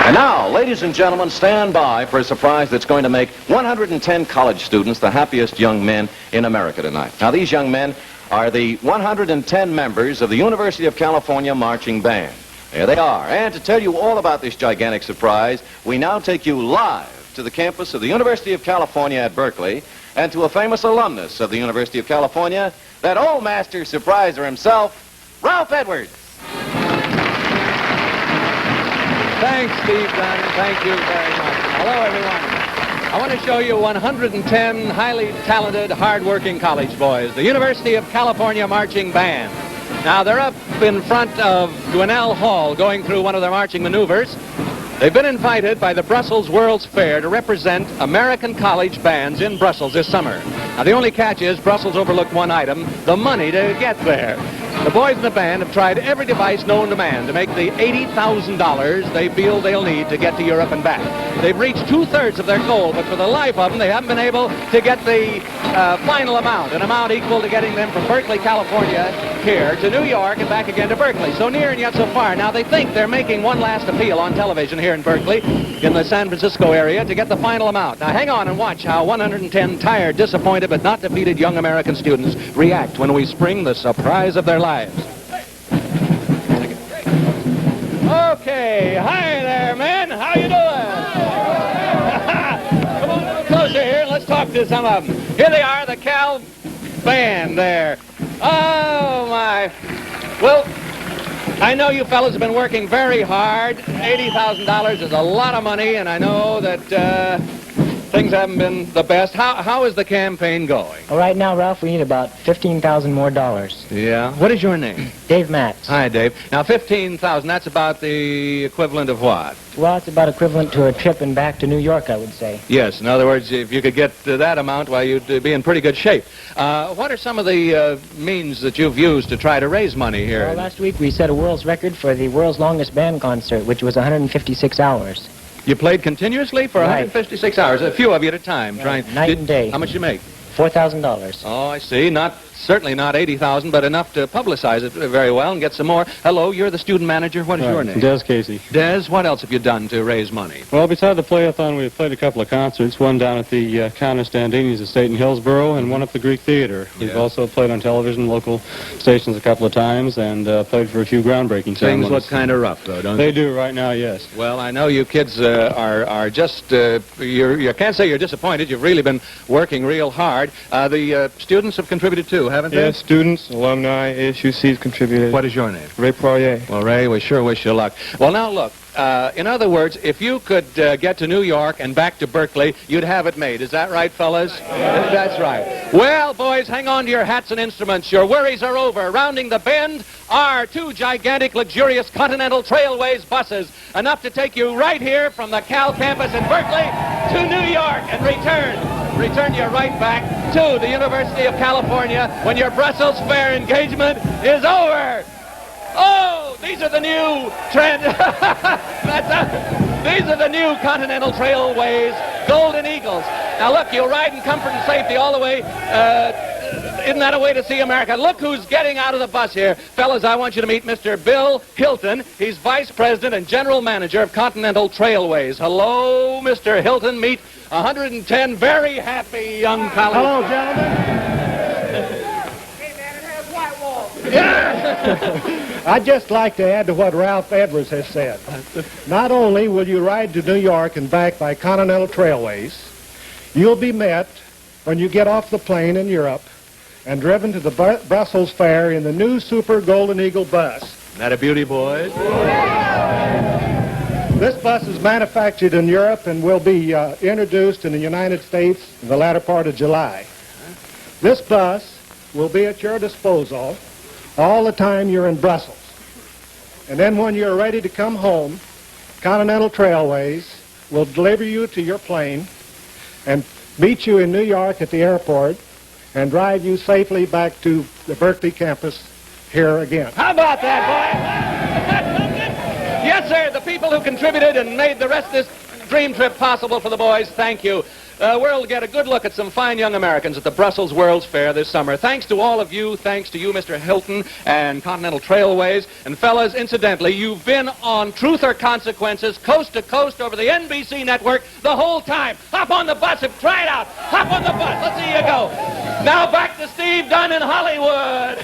And now, ladies and gentlemen, stand by for a surprise that's going to make 110 college students the happiest young men in America tonight. Now, these young men are the 110 members of the University of California Marching Band. There they are. And to tell you all about this gigantic surprise, we now take you live to the campus of the University of California at Berkeley and to a famous alumnus of the University of California, that old master surpriser himself, Ralph Edwards. Thanks, Steve Dunn. Thank you very much. Hello, everyone. I want to show you 110 highly talented, hard-working college boys, the University of California Marching Band. Now, they're up in front of Grinnell Hall going through one of their marching maneuvers. They've been invited by the Brussels World's Fair to represent American college bands in Brussels this summer. Now, the only catch is Brussels overlooked one item, the money to get there. The boys in the band have tried every device known to man to make the $80,000 they feel they'll need to get to Europe and back. They've reached two-thirds of their goal, but for the life of them, they haven't been able to get the final amount, an amount equal to getting them from Berkeley, California, here to New York and back again to Berkeley. So near and yet so far. Now, they think they're making one last appeal on television here in Berkeley, in the San Francisco area, to get the final amount. Now, hang on and watch how 110 tired, disappointed, but not defeated young American students react when we spring the surprise of their lives. Okay, hi there, men. How you doing? Come on a little closer here and let's talk to some of them. Here they are, the Cal Band there. Oh, my. Well, I know you fellas have been working very hard. $80,000 is a lot of money, and I know that things haven't been the best. How is the campaign going? Well, right now, Ralph, we need about $15,000 more dollars. Yeah. What is your name? Dave Matz. Hi, Dave. Now, $15,000, that's about the equivalent of what? Well, it's about equivalent to a trip and back to New York, I would say. Yes. In other words, if you could get to that amount, well, you'd be in pretty good shape. What are some of the means that you've used to try to raise money here? Well, last week we set a world's record for the world's longest band concert, which was 156 hours. You played continuously for Right. 156 hours, a few of you at a time. Right. Night and day. How much you make? $4,000. Oh, I see. Certainly not 80,000, but enough to publicize it very well and get some more. Hello, you're the student manager. What is your name? Des Casey. Des, what else have you done to raise money? Well, beside the play-a-thon, we've played a couple of concerts, one down at the Countess Dandini's estate in Hillsborough and one at the Greek Theater. We've Yeah. also played on television, local stations a couple of times, and played for a few groundbreaking Things ceremonies. look kind of rough, though, don't They they? do right now, yes. Well, I know you kids are just, you can't say you're disappointed. You've really been working real hard. The students have contributed too, haven't they? Yes, students, alumni, ASUC's contributed. What is your name? Ray Poirier. Well, Ray, we sure wish you luck. Well, now, look, in other words, if you could get to New York and back to Berkeley, you'd have it made. Is that right, fellas? That's right. Well, boys, hang on to your hats and instruments. Your worries are over. Rounding the bend are two gigantic, luxurious Continental Trailways buses, enough to take you right here from the Cal campus in Berkeley to New York and return you right back to the University of California when your Brussels Fair engagement is over. Oh, these are the new these are the new Continental Trailways Golden Eagles. Now look, you'll ride in comfort and safety all the way. Isn't that a way to see America? Look who's getting out of the bus here. Fellas, I want you to meet Mr. Bill Hilton. He's Vice President and General Manager of Continental Trailways. Hello, Mr. Hilton. Meet 110 very happy young college... Hello, gentlemen. I'd just like to add to what Ralph Edwards has said. Not only will you ride to New York and back by Continental Trailways, you'll be met when you get off the plane in Europe and driven to the Brussels Fair in the new Super Golden Eagle bus. Isn't that a beauty, boys? This bus is manufactured in Europe and will be introduced in the United States in the latter part of July. This bus will be at your disposal all the time you're in Brussels. And then when you're ready to come home, Continental Trailways will deliver you to your plane and meet you in New York at the airport and drive you safely back to the Berkeley campus here again. How about that, boys? Yes, sir. The people who contributed and made the rest of this dream trip possible for the boys, thank you. We'll get a good look at some fine young Americans at the Brussels World's Fair this summer. Thanks to all of you. Thanks to you, Mr. Hilton, and Continental Trailways. And fellas, incidentally, you've been on Truth or Consequences, coast to coast over the NBC network the whole time. Hop on the bus and try it out. Hop on the bus. Let's see you go. Now back to Steve Dunn in Hollywood.